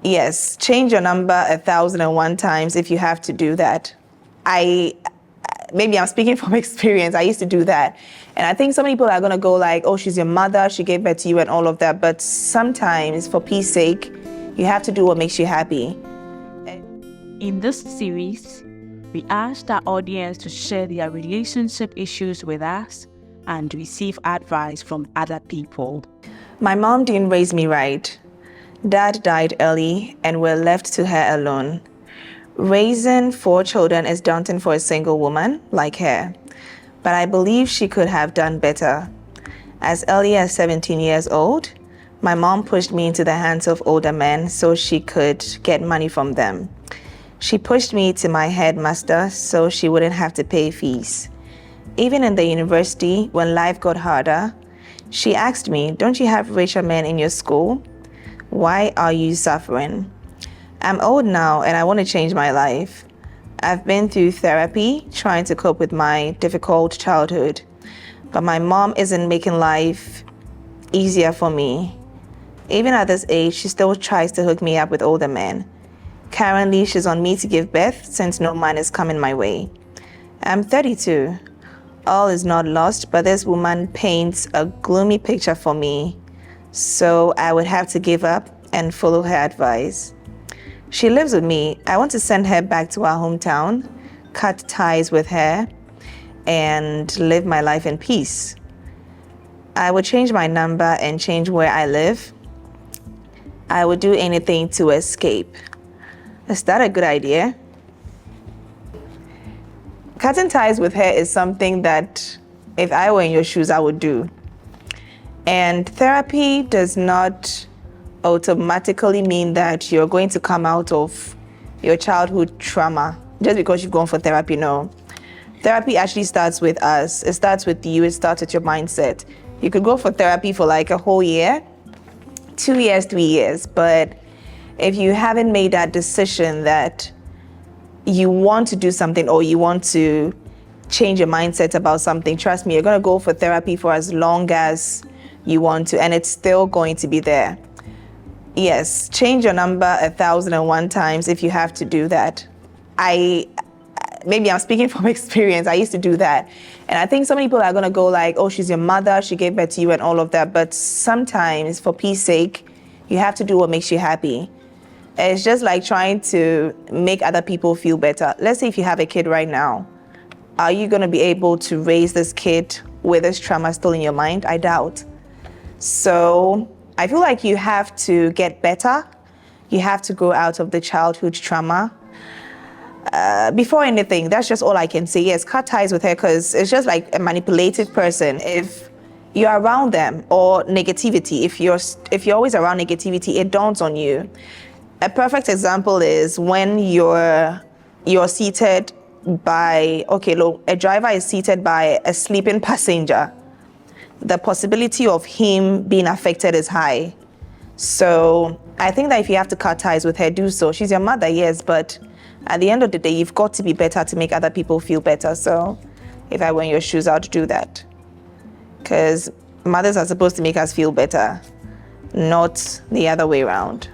Yes, change your number 1,001 times if you have to do that. Maybe I'm speaking from experience. I used to do that. And I think some people are going to go like, oh, she's your mother, she gave birth to you and all of that. But sometimes, for peace sake, you have to do what makes you happy. In this series, we asked our audience to share their relationship issues with us and receive advice from other people. My mom didn't raise me right. Dad died early and we're left to her alone. Raising 4 children is daunting for a single woman like her, but I believe she could have done better. As early as 17 years old, my mom pushed me into the hands of older men so she could get money from them. She pushed me to my headmaster so she wouldn't have to pay fees. Even in the university, when life got harder, she asked me, "Don't you have richer men in your school? Why are you suffering?" I'm old now and I want to change my life. I've been through therapy trying to cope with my difficult childhood, but my mom isn't making life easier for me. Even at this age, she still tries to hook me up with older men. Currently, she's on me to give birth since no man is coming my way. I'm 32. All is not lost, but this woman paints a gloomy picture for me, so I would have to give up and follow her advice. She lives with me. I want to send her back to our hometown, cut ties with her, and live my life in peace. I would change my number and change where I live. I would do anything to escape. Is that a good idea? Cutting ties with her is something that if I were in your shoes, I would do. And therapy does not automatically mean that you're going to come out of your childhood trauma just because you've gone for therapy. No. Therapy actually starts with us. It starts with you. It starts with your mindset. You could go for therapy for like a whole year, 2 years, 3 years. But if you haven't made that decision that you want to do something or you want to change your mindset about something, trust me, you're going to go for therapy for as long as you want to, and it's still going to be there. Yes, change your number 1,001 times if you have to do that. Maybe I'm speaking from experience. I used to do that. And I think some people are going to go like, oh, she's your mother, she gave birth to you and all of that. But sometimes, for peace sake, you have to do what makes you happy. It's just like trying to make other people feel better. Let's say if you have a kid right now, are you going to be able to raise this kid with this trauma still in your mind? I doubt. So I feel like you have to get better. You have to grow out of the childhood trauma. Before anything, that's just all I can say. Yes, cut ties with her because it's just like a manipulative person. If you're around them or negativity, if you're always around negativity, it dawns on you. A perfect example is when you're seated by, a driver is seated by a sleeping passenger. The possibility of him being affected is high. So I think that if you have to cut ties with her, do so. She's your mother, yes, but at the end of the day, you've got to be better to make other people feel better. So if I were in your shoes, I'd do that. Because mothers are supposed to make us feel better, not the other way around.